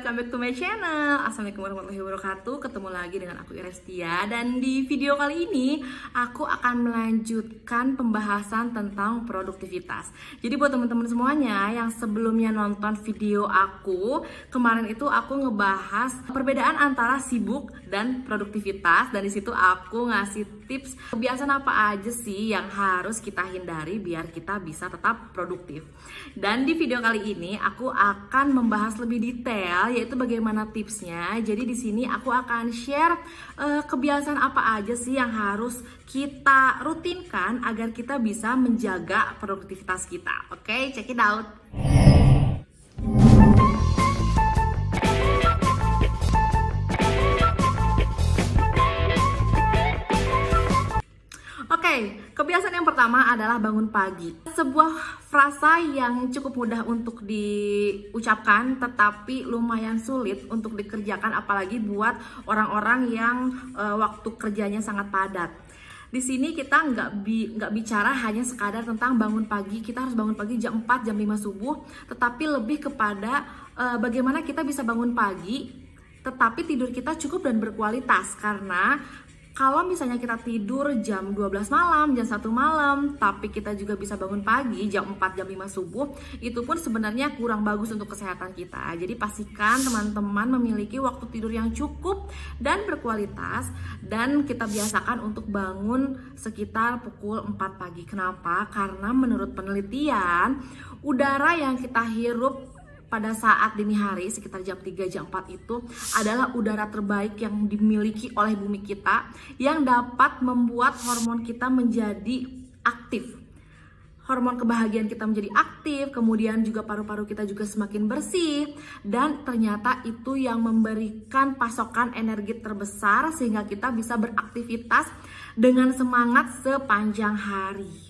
welcome back to my channel. Assalamualaikum warahmatullahi wabarakatuh. Ketemu lagi dengan aku Irestia. Dan di video kali ini aku akan melanjutkan pembahasan tentang produktivitas. Jadi buat teman-teman semuanya yang sebelumnya nonton video aku, kemarin itu aku ngebahas perbedaan antara sibuk dan produktivitas. Dan disitu aku ngasih tips kebiasaan apa aja sih yang harus kita hindari biar kita bisa tetap produktif. Dan di video kali ini aku akan membahas lebih detail, yaitu bagaimana tipsnya. Jadi di sini aku akan share kebiasaan apa aja sih yang harus kita rutinkan agar kita bisa menjaga produktivitas kita. Oke, check it out. Kebiasaan yang pertama adalah bangun pagi. Sebuah frasa yang cukup mudah untuk diucapkan, tetapi lumayan sulit untuk dikerjakan, apalagi buat orang-orang yang waktu kerjanya sangat padat. Di sini kita nggak bicara hanya sekadar tentang bangun pagi, kita harus bangun pagi jam 4, jam 5 subuh, tetapi lebih kepada bagaimana kita bisa bangun pagi, tetapi tidur kita cukup dan berkualitas. Karena kalau misalnya kita tidur jam 12 malam, jam 1 malam, tapi kita juga bisa bangun pagi jam 4, jam 5 subuh, itu pun sebenarnya kurang bagus untuk kesehatan kita. Jadi pastikan teman-teman memiliki waktu tidur yang cukup dan berkualitas, dan kita biasakan untuk bangun sekitar pukul 4 pagi. Kenapa? Karena menurut penelitian, udara yang kita hirup pada saat dini hari sekitar jam 3, jam 4 itu adalah udara terbaik yang dimiliki oleh bumi kita, yang dapat membuat hormon kita menjadi aktif. Hormon kebahagiaan kita menjadi aktif, kemudian juga paru-paru kita juga semakin bersih, dan ternyata itu yang memberikan pasokan energi terbesar sehingga kita bisa beraktivitas dengan semangat sepanjang hari.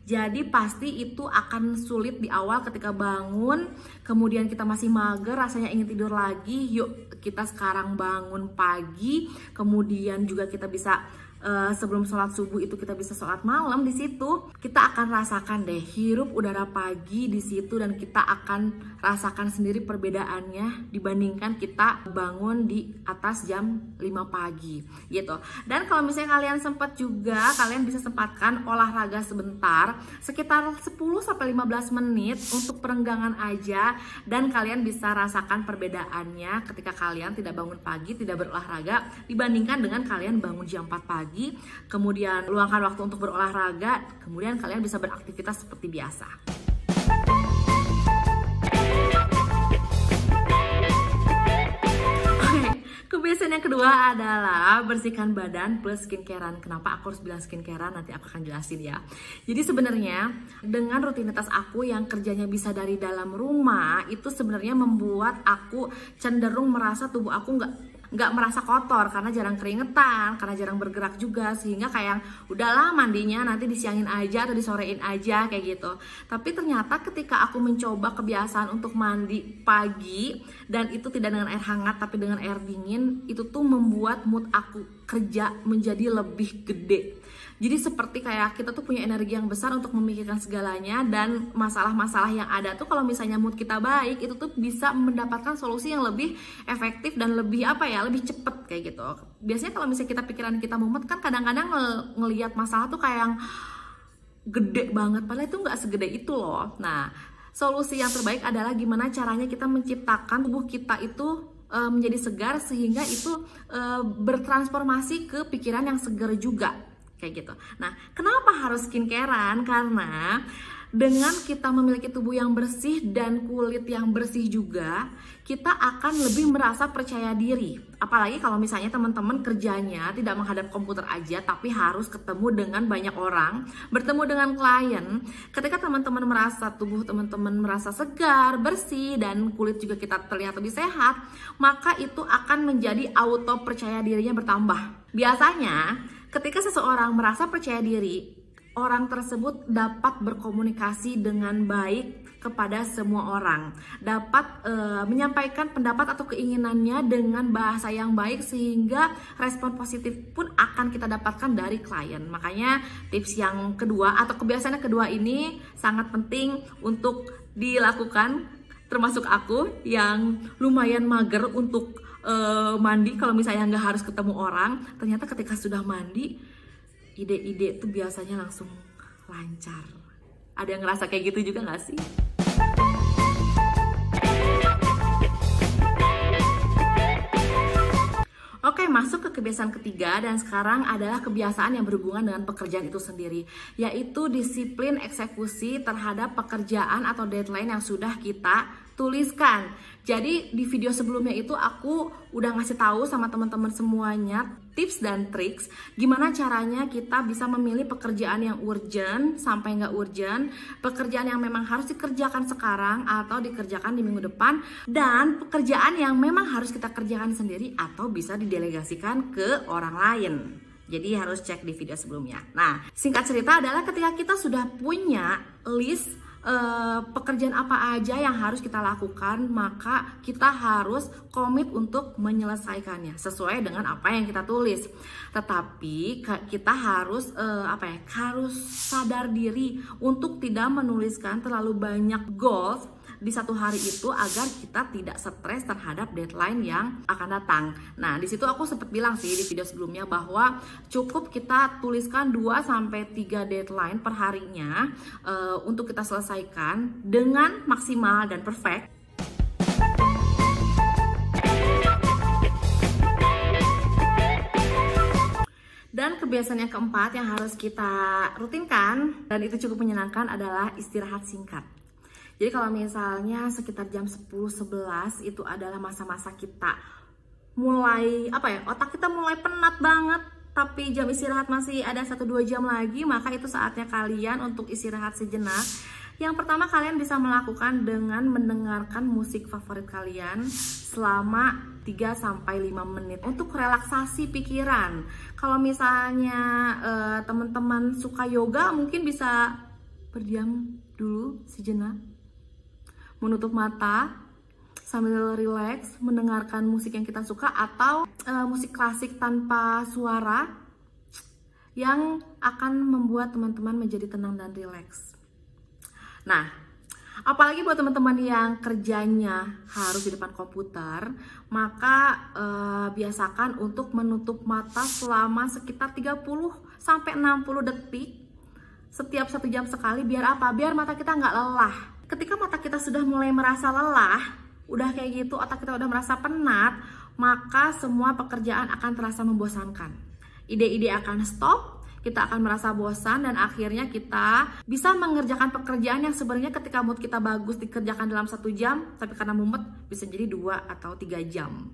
Jadi pasti itu akan sulit di awal ketika bangun, kemudian kita masih mager, rasanya ingin tidur lagi. Yuk kita sekarang bangun pagi, kemudian juga kita bisa sebelum sholat subuh itu kita bisa sholat malam. Di situ kita akan rasakan deh hirup udara pagi di situ, dan kita akan rasakan sendiri perbedaannya dibandingkan kita bangun di atas jam 5 pagi gitu. Dan kalau misalnya kalian sempat juga, kalian bisa sempatkan olahraga sebentar sekitar 10-15 menit untuk perenggangan aja, dan kalian bisa rasakan perbedaannya ketika kalian tidak bangun pagi, tidak berolahraga, dibandingkan dengan kalian bangun jam 4 pagi, kemudian luangkan waktu untuk berolahraga, kemudian kalian bisa beraktivitas seperti biasa. Kebiasaan yang kedua adalah bersihkan badan plus skincarean. Kenapa aku harus bilang skincarean? Nanti aku akan jelasin ya. Jadi sebenarnya dengan rutinitas aku yang kerjanya bisa dari dalam rumah, itu sebenarnya membuat aku cenderung merasa tubuh aku nggak merasa kotor karena jarang keringetan, karena jarang bergerak juga, sehingga kayak udahlah mandinya nanti disiangin aja atau disorein aja kayak gitu. Tapi ternyata ketika aku mencoba kebiasaan untuk mandi pagi, dan itu tidak dengan air hangat tapi dengan air dingin, itu tuh membuat mood aku kerja menjadi lebih gede. Jadi seperti kayak kita tuh punya energi yang besar untuk memikirkan segalanya, dan masalah-masalah yang ada tuh kalau misalnya mood kita baik, itu tuh bisa mendapatkan solusi yang lebih efektif dan lebih lebih cepet kayak gitu. Biasanya kalau misalnya pikiran kita mumet kan kadang-kadang ngelihat masalah tuh kayak yang gede banget, padahal itu nggak segede itu loh. Nah, solusi yang terbaik adalah gimana caranya kita menciptakan tubuh kita itu menjadi segar, sehingga itu bertransformasi ke pikiran yang segar juga kayak gitu. Nah, kenapa harus skincarean? Karena dengan kita memiliki tubuh yang bersih dan kulit yang bersih juga, kita akan lebih merasa percaya diri. Apalagi kalau misalnya teman-teman kerjanya tidak menghadap komputer aja, tapi harus ketemu dengan banyak orang, bertemu dengan klien. Ketika teman-teman merasa tubuh teman-teman merasa segar, bersih, dan kulit juga kita terlihat lebih sehat, maka itu akan menjadi auto percaya dirinya bertambah. Biasanya ketika seseorang merasa percaya diri, orang tersebut dapat berkomunikasi dengan baik kepada semua orang, dapat menyampaikan pendapat atau keinginannya dengan bahasa yang baik, sehingga respon positif pun akan kita dapatkan dari klien. Makanya tips yang kedua atau kebiasaan yang kedua ini sangat penting untuk dilakukan termasuk aku yang lumayan mager untuk mandi kalau misalnya nggak harus ketemu orang. Ternyata ketika sudah mandi, ide-ide tuh biasanya langsung lancar. Ada yang ngerasa kayak gitu juga nggak sih? Oke, masuk ke kebiasaan ketiga, dan sekarang adalah kebiasaan yang berhubungan dengan pekerjaan itu sendiri, yaitu disiplin eksekusi terhadap pekerjaan atau deadline yang sudah kita tuliskan. Jadi di video sebelumnya itu aku udah ngasih tahu sama teman-teman semuanya tips dan triks gimana caranya kita bisa memilih pekerjaan yang urgent sampai nggak urgent, pekerjaan yang memang harus dikerjakan sekarang atau dikerjakan di minggu depan, dan pekerjaan yang memang harus kita kerjakan sendiri atau bisa didelegasikan ke orang lain. Jadi harus cek di video sebelumnya. Nah, singkat cerita adalah ketika kita sudah punya list pekerjaan apa aja yang harus kita lakukan, maka kita harus komit untuk menyelesaikannya sesuai dengan apa yang kita tulis. Tetapi kita harus harus sadar diri untuk tidak menuliskan terlalu banyak goals di satu hari itu agar kita tidak stres terhadap deadline yang akan datang. Nah, di situ aku sempat bilang sih di video sebelumnya bahwa cukup kita tuliskan 2-3 deadline per harinya untuk kita selesaikan dengan maksimal dan perfect. Dan kebiasaan yang keempat yang harus kita rutinkan dan itu cukup menyenangkan adalah istirahat singkat. Jadi kalau misalnya sekitar jam 10-11 itu adalah masa-masa kita mulai otak kita mulai penat banget, tapi jam istirahat masih ada 1-2 jam lagi, maka itu saatnya kalian untuk istirahat sejenak. Yang pertama, kalian bisa melakukan dengan mendengarkan musik favorit kalian selama 3-5 menit untuk relaksasi pikiran. Kalau misalnya teman-teman suka yoga, mungkin bisa berdiam dulu sejenak, menutup mata sambil rileks, mendengarkan musik yang kita suka atau musik klasik tanpa suara yang akan membuat teman-teman menjadi tenang dan rileks. Nah, apalagi buat teman-teman yang kerjanya harus di depan komputer, maka biasakan untuk menutup mata selama sekitar 30-60 detik setiap 1 jam sekali. Biar apa? Biar mata kita nggak lelah. Ketika mata kita sudah mulai merasa lelah, udah kayak gitu, otak kita udah merasa penat, maka semua pekerjaan akan terasa membosankan. Ide-ide akan stop, kita akan merasa bosan, dan akhirnya kita bisa mengerjakan pekerjaan yang sebenarnya ketika mood kita bagus dikerjakan dalam 1 jam, tapi karena mumet bisa jadi 2 atau 3 jam.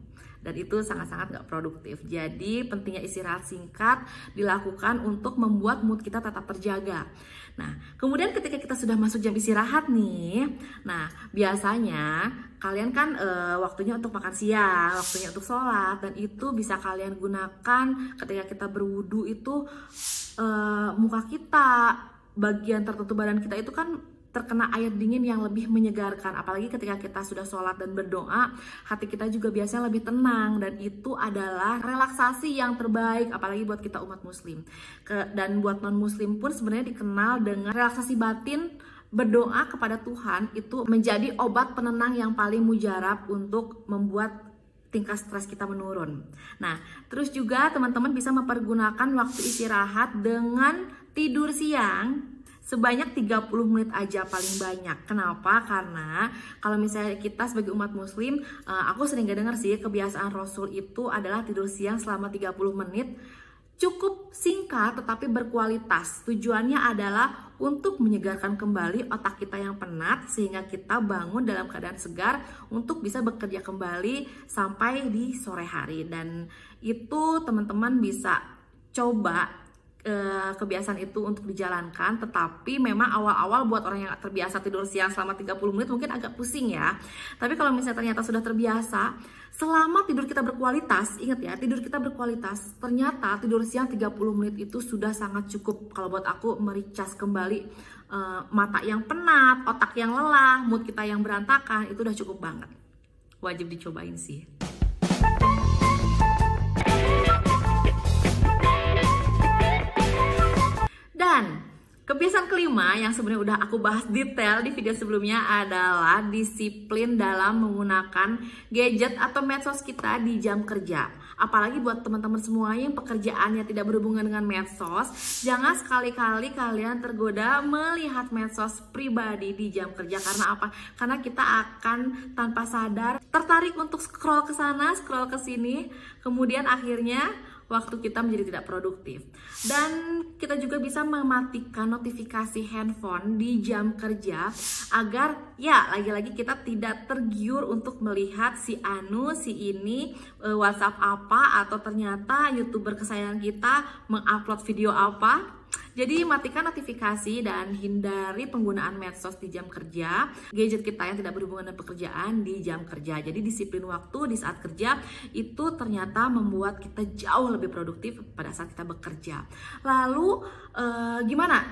Dan itu sangat-sangat gak produktif. Jadi pentingnya istirahat singkat dilakukan untuk membuat mood kita tetap terjaga. Nah, kemudian ketika kita sudah masuk jam istirahat nih, nah biasanya kalian kan waktunya untuk makan siang, waktunya untuk sholat, dan itu bisa kalian gunakan ketika kita berwudu itu muka kita, bagian tertentu badan kita itu kan terkena air dingin yang lebih menyegarkan. Apalagi ketika kita sudah sholat dan berdoa, hati kita juga biasanya lebih tenang, dan itu adalah relaksasi yang terbaik apalagi buat kita umat muslim. Dan buat non muslim pun sebenarnya dikenal dengan relaksasi batin. Berdoa kepada Tuhan itu menjadi obat penenang yang paling mujarab untuk membuat tingkat stres kita menurun. Nah, terus juga teman-teman bisa mempergunakan waktu istirahat dengan tidur siang sebanyak 30 menit aja paling banyak. Kenapa? Karena kalau misalnya kita sebagai umat muslim, aku sering gak dengar sih kebiasaan Rasul itu adalah tidur siang selama 30 menit. Cukup singkat tetapi berkualitas. Tujuannya adalah untuk menyegarkan kembali otak kita yang penat sehingga kita bangun dalam keadaan segar untuk bisa bekerja kembali sampai di sore hari. Dan itu teman-teman bisa coba kebiasaan itu untuk dijalankan, tetapi memang awal-awal buat orang yang terbiasa tidur siang selama 30 menit mungkin agak pusing ya. Tapi kalau misalnya ternyata sudah terbiasa, selama tidur kita berkualitas, ingat ya, tidur kita berkualitas, ternyata tidur siang 30 menit itu sudah sangat cukup kalau buat aku mericas kembali mata yang penat, otak yang lelah, mood kita yang berantakan, itu udah cukup banget. Wajib dicobain sih. Dan Kebiasaan kelima yang sebenarnya udah aku bahas detail di video sebelumnya adalah disiplin dalam menggunakan gadget atau medsos kita di jam kerja. Apalagi buat teman-teman semua yang pekerjaannya tidak berhubungan dengan medsos, jangan sekali-kali kalian tergoda melihat medsos pribadi di jam kerja. Karena apa? Karena kita akan tanpa sadar tertarik untuk scroll ke sana, scroll ke sini, kemudian akhirnya waktu kita menjadi tidak produktif. Dan kita juga bisa mematikan notifikasi handphone di jam kerja agar ya lagi-lagi kita tidak tergiur untuk melihat si anu, si ini WhatsApp apa, atau ternyata YouTuber kesayangan kita mengupload video apa. Jadi matikan notifikasi dan hindari penggunaan medsos di jam kerja, gadget kita yang tidak berhubungan dengan pekerjaan di jam kerja. Jadi disiplin waktu di saat kerja itu ternyata membuat kita jauh lebih produktif pada saat kita bekerja. Lalu gimana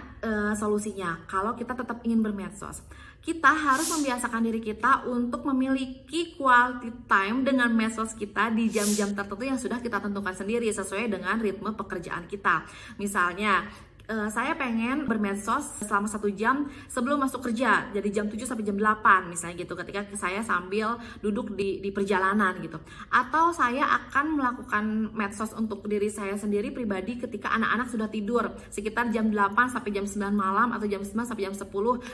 solusinya kalau kita tetap ingin bermedsos? Kita harus membiasakan diri kita untuk memiliki quality time dengan medsos kita di jam-jam tertentu yang sudah kita tentukan sendiri sesuai dengan ritme pekerjaan kita. Misalnya, saya pengen bermedsos selama 1 jam sebelum masuk kerja, jadi jam 7 sampai jam 8 misalnya gitu, ketika saya sambil duduk di perjalanan gitu. Atau saya akan melakukan medsos untuk diri saya sendiri pribadi ketika anak-anak sudah tidur, sekitar jam 8 sampai jam 9 malam atau jam 9 sampai jam 10.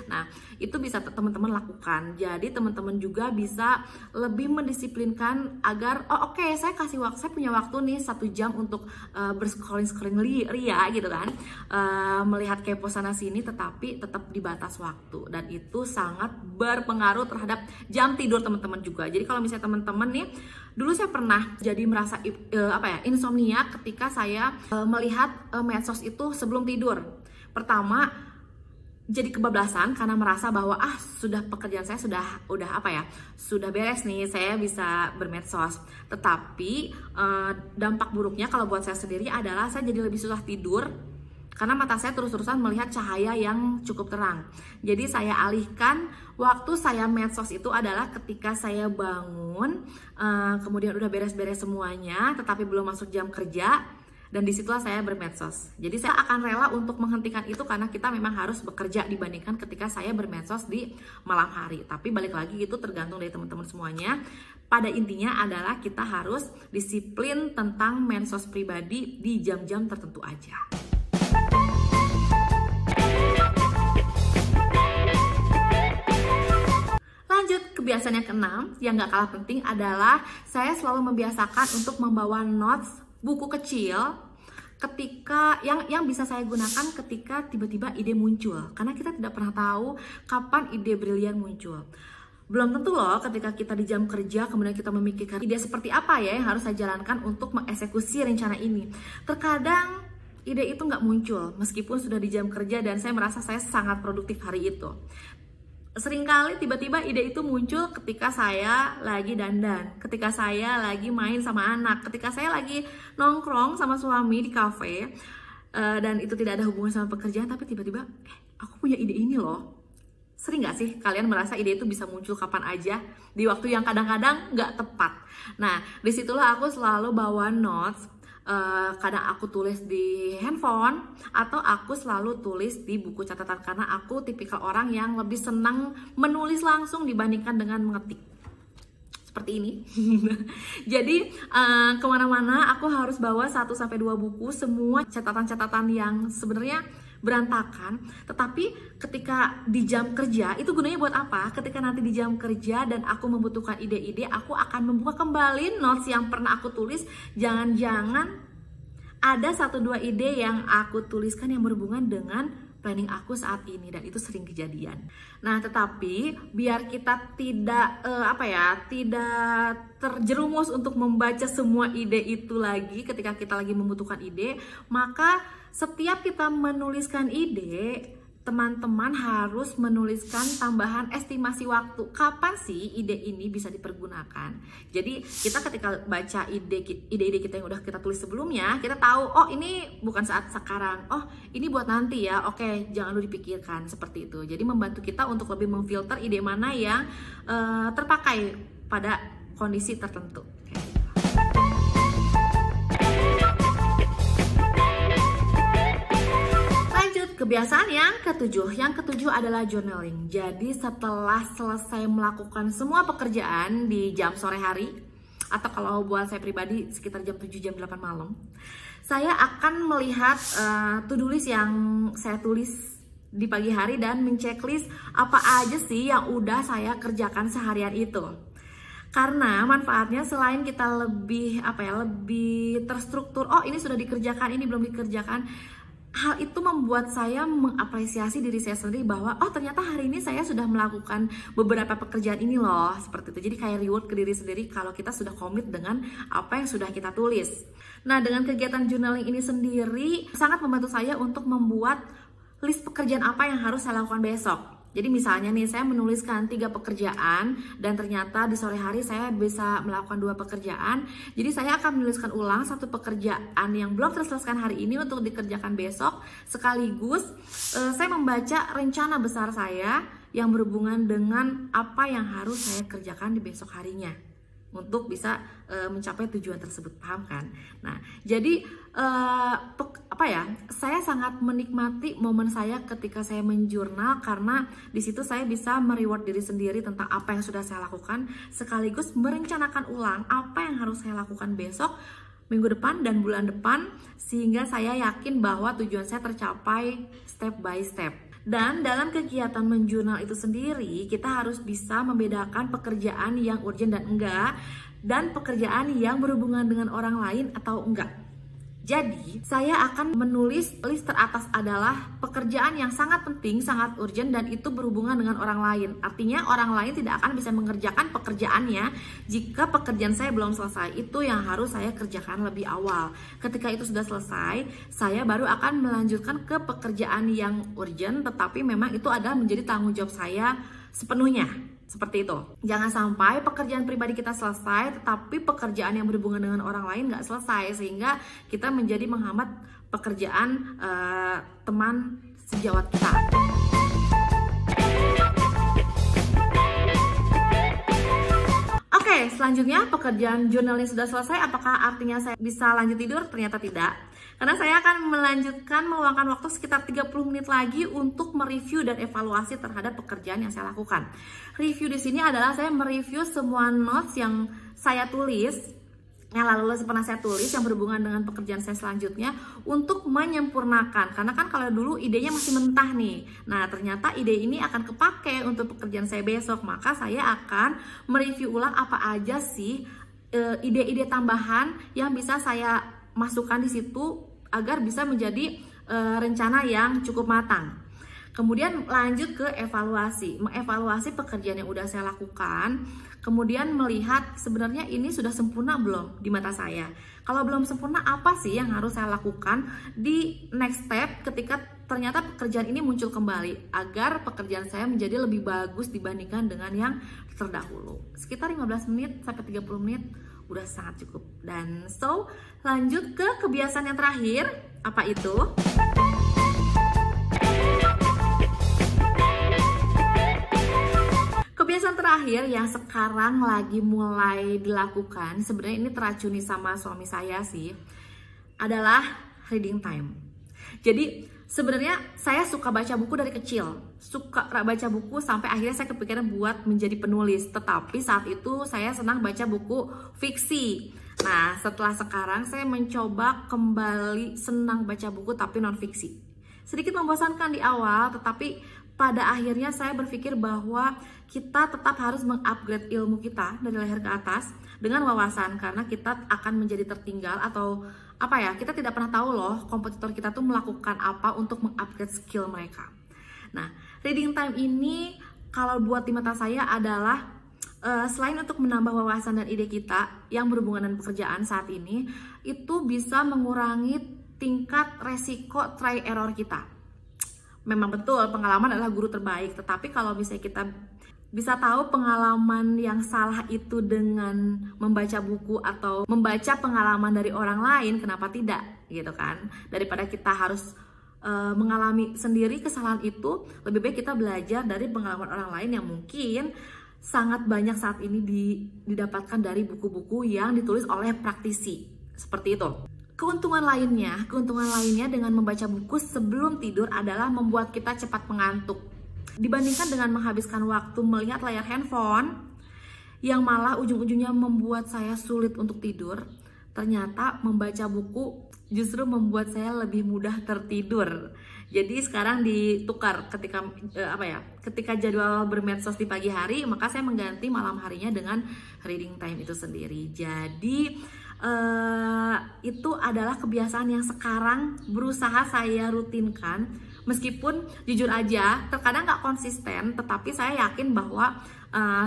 Nah, itu bisa teman-teman lakukan. Jadi teman-teman juga bisa lebih mendisiplinkan agar oke, saya punya waktu nih 1 jam untuk berscrolling ria gitu kan. Melihat kepo sana sini, tetapi tetap di batas waktu, dan itu sangat berpengaruh terhadap jam tidur teman-teman juga. Jadi kalau misalnya teman-teman nih, dulu saya pernah jadi merasa insomnia ketika saya melihat medsos itu sebelum tidur. Pertama, jadi kebablasan karena merasa bahwa sudah pekerjaan saya sudah beres nih, saya bisa bermedsos. Tetapi dampak buruknya kalau buat saya sendiri adalah saya jadi lebih susah tidur karena mata saya terus-terusan melihat cahaya yang cukup terang. Jadi saya alihkan waktu saya medsos itu adalah ketika saya bangun, kemudian udah beres-beres semuanya, tetapi belum masuk jam kerja, dan disitulah saya bermedsos. Jadi saya akan rela untuk menghentikan itu karena kita memang harus bekerja dibandingkan ketika saya bermedsos di malam hari. Tapi balik lagi, itu tergantung dari teman-teman semuanya. Pada intinya adalah kita harus disiplin tentang medsos pribadi di jam-jam tertentu aja. Lanjut, kebiasaan yang keenam yang gak kalah penting adalah saya selalu membiasakan untuk membawa notes, buku kecil ketika yang bisa saya gunakan ketika tiba-tiba ide muncul, karena kita tidak pernah tahu kapan ide brilian muncul. Belum tentu loh ketika kita di jam kerja kemudian kita memikirkan ide seperti apa ya yang harus saya jalankan untuk mengeksekusi rencana ini. Terkadang ide itu nggak muncul meskipun sudah di jam kerja dan saya merasa saya sangat produktif hari itu. Seringkali tiba-tiba ide itu muncul ketika saya lagi dandan, ketika saya lagi main sama anak, ketika saya lagi nongkrong sama suami di kafe, dan itu tidak ada hubungan sama pekerjaan, tapi tiba-tiba aku punya ide ini loh. Sering gak sih kalian merasa ide itu bisa muncul kapan aja di waktu yang kadang-kadang nggak tepat? Nah, disitulah aku selalu bawa notes. Kadang aku tulis di handphone atau aku selalu tulis di buku catatan karena aku tipikal orang yang lebih senang menulis langsung dibandingkan dengan mengetik seperti ini. Jadi kemana-mana aku harus bawa 1-2 buku, semua catatan-catatan yang sebenarnya berantakan, tetapi ketika di jam kerja itu gunanya buat apa? Ketika nanti di jam kerja dan aku membutuhkan ide-ide, aku akan membuka kembali notes yang pernah aku tulis. Jangan-jangan ada 1-2 ide yang aku tuliskan yang berhubungan dengan planning aku saat ini, dan itu sering kejadian. Nah, tetapi biar kita tidak tidak terjerumus untuk membaca semua ide itu lagi ketika kita lagi membutuhkan ide, maka setiap kita menuliskan ide, teman-teman harus menuliskan tambahan estimasi waktu. Kapan sih ide ini bisa dipergunakan? Jadi kita ketika baca ide-ide kita yang udah kita tulis sebelumnya, kita tahu, oh ini bukan saat sekarang, oh ini buat nanti ya, oke jangan dulu dipikirkan, seperti itu. Jadi membantu kita untuk lebih memfilter ide mana yang terpakai pada kondisi tertentu. kebiasaan yang ketujuh. Yang ketujuh adalah journaling. Jadi setelah selesai melakukan semua pekerjaan di jam sore hari, atau kalau buat saya pribadi sekitar jam 7, jam 8 malam, saya akan melihat to-do list yang saya tulis di pagi hari dan menceklis apa aja sih yang udah saya kerjakan seharian itu. Karena manfaatnya selain kita lebih lebih terstruktur, oh ini sudah dikerjakan, ini belum dikerjakan, hal itu membuat saya mengapresiasi diri saya sendiri bahwa oh ternyata hari ini saya sudah melakukan beberapa pekerjaan ini loh, seperti itu. Jadi kayak reward ke diri sendiri kalau kita sudah komit dengan apa yang sudah kita tulis. Nah, dengan kegiatan journaling ini sendiri sangat membantu saya untuk membuat list pekerjaan apa yang harus saya lakukan besok. Jadi misalnya nih, saya menuliskan 3 pekerjaan dan ternyata di sore hari saya bisa melakukan 2 pekerjaan. Jadi saya akan menuliskan ulang 1 pekerjaan yang belum terselesaikan hari ini untuk dikerjakan besok. Sekaligus saya membaca rencana besar saya yang berhubungan dengan apa yang harus saya kerjakan di besok harinya untuk bisa mencapai tujuan tersebut, paham kan? Nah, jadi saya sangat menikmati momen saya ketika saya menjurnal, karena di situ saya bisa mereward diri sendiri tentang apa yang sudah saya lakukan, sekaligus merencanakan ulang apa yang harus saya lakukan besok, minggu depan, dan bulan depan, sehingga saya yakin bahwa tujuan saya tercapai step by step. Dan dalam kegiatan menjurnal itu sendiri, kita harus bisa membedakan pekerjaan yang urgent dan enggak, dan pekerjaan yang berhubungan dengan orang lain atau enggak. Jadi, saya akan menulis list teratas adalah pekerjaan yang sangat penting, sangat urgent, dan itu berhubungan dengan orang lain. Artinya, orang lain tidak akan bisa mengerjakan pekerjaannya jika pekerjaan saya belum selesai. Itu yang harus saya kerjakan lebih awal. Ketika itu sudah selesai, saya baru akan melanjutkan ke pekerjaan yang urgent, tetapi memang itu adalah menjadi tanggung jawab saya sepenuhnya. Seperti itu. Jangan sampai pekerjaan pribadi kita selesai, tetapi pekerjaan yang berhubungan dengan orang lain nggak selesai, sehingga kita menjadi menghambat pekerjaan teman sejawat kita. Oke, selanjutnya pekerjaan journaling sudah selesai. Apakah artinya saya bisa lanjut tidur? Ternyata tidak. Karena saya akan meluangkan waktu sekitar 30 menit lagi untuk mereview dan evaluasi terhadap pekerjaan yang saya lakukan. Review di sini adalah saya mereview semua notes yang saya tulis, yang lalu pernah saya tulis yang berhubungan dengan pekerjaan saya selanjutnya, untuk menyempurnakan. Karena kan kalau dulu idenya masih mentah nih, nah ternyata ide ini akan kepake untuk pekerjaan saya besok, maka saya akan mereview ulang apa aja sih ide-ide tambahan yang bisa saya masukkan di situ agar bisa menjadi rencana yang cukup matang. Kemudian lanjut ke evaluasi, mengevaluasi pekerjaan yang udah saya lakukan, kemudian melihat sebenarnya ini sudah sempurna belum di mata saya. Kalau belum sempurna, apa sih yang harus saya lakukan di next step ketika ternyata pekerjaan ini muncul kembali, agar pekerjaan saya menjadi lebih bagus dibandingkan dengan yang terdahulu. Sekitar 15 menit sampai 30 menit udah sangat cukup. Dan lanjut ke kebiasaan yang terakhir, apa itu? Kebiasaan terakhir yang sekarang lagi mulai dilakukan, sebenarnya ini teracuni sama suami saya sih, adalah reading time. Jadi sebenarnya saya suka baca buku dari kecil, suka baca buku sampai akhirnya saya kepikiran buat menjadi penulis. Tetapi saat itu saya senang baca buku fiksi. Nah, setelah sekarang saya mencoba kembali senang baca buku tapi non fiksi. Sedikit membosankan di awal, tetapi pada akhirnya saya berpikir bahwa kita tetap harus mengupgrade ilmu kita dari leher ke atas dengan wawasan, karena kita akan menjadi tertinggal atau kita tidak pernah tahu loh kompetitor kita tuh melakukan apa untuk mengupgrade skill mereka. Nah, reading time ini kalau buat di mata saya adalah selain untuk menambah wawasan dan ide kita yang berhubungan dengan pekerjaan saat ini, itu bisa mengurangi tingkat resiko try error kita. Memang betul pengalaman adalah guru terbaik, tetapi kalau misalnya kita bisa tahu pengalaman yang salah itu dengan membaca buku atau membaca pengalaman dari orang lain, kenapa tidak, gitu kan? Daripada kita harus mengalami sendiri kesalahan itu, lebih baik kita belajar dari pengalaman orang lain yang mungkin sangat banyak saat ini didapatkan dari buku-buku yang ditulis oleh praktisi, seperti itu. Keuntungan lainnya dengan membaca buku sebelum tidur adalah membuat kita cepat mengantuk. Dibandingkan dengan menghabiskan waktu melihat layar handphone, yang malah ujung-ujungnya membuat saya sulit untuk tidur, ternyata membaca buku justru membuat saya lebih mudah tertidur. Jadi sekarang ditukar ketika jadwal bermedsos di pagi hari, maka saya mengganti malam harinya dengan reading time itu sendiri. Jadi itu adalah kebiasaan yang sekarang berusaha saya rutinkan, meskipun jujur aja terkadang nggak konsisten, tetapi saya yakin bahwa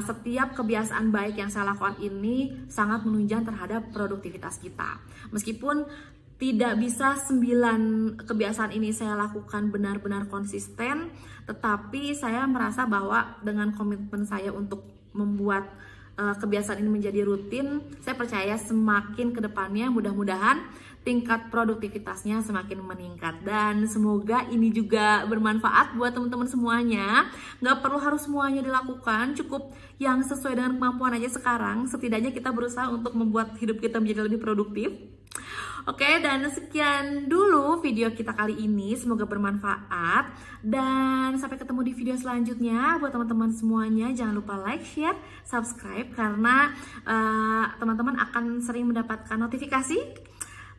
setiap kebiasaan baik yang saya lakukan ini sangat menunjang terhadap produktivitas kita. Meskipun tidak bisa 9 kebiasaan ini saya lakukan benar-benar konsisten, tetapi saya merasa bahwa dengan komitmen saya untuk membuat kebiasaan ini menjadi rutin, saya percaya semakin kedepannya mudah-mudahan tingkat produktivitasnya semakin meningkat. Dan semoga ini juga bermanfaat buat teman-teman semuanya. Nggak perlu harus semuanya dilakukan, cukup yang sesuai dengan kemampuan aja sekarang. Setidaknya kita berusaha untuk membuat hidup kita menjadi lebih produktif. Oke, dan sekian dulu video kita kali ini, semoga bermanfaat dan sampai ketemu di video selanjutnya. Buat teman-teman semuanya jangan lupa like, share, subscribe karena teman-teman akan sering mendapatkan notifikasi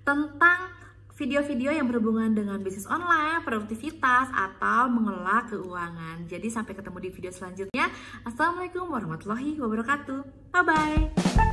tentang video-video yang berhubungan dengan bisnis online, produktivitas, atau mengelola keuangan. Jadi sampai ketemu di video selanjutnya. Assalamualaikum warahmatullahi wabarakatuh. Bye-bye.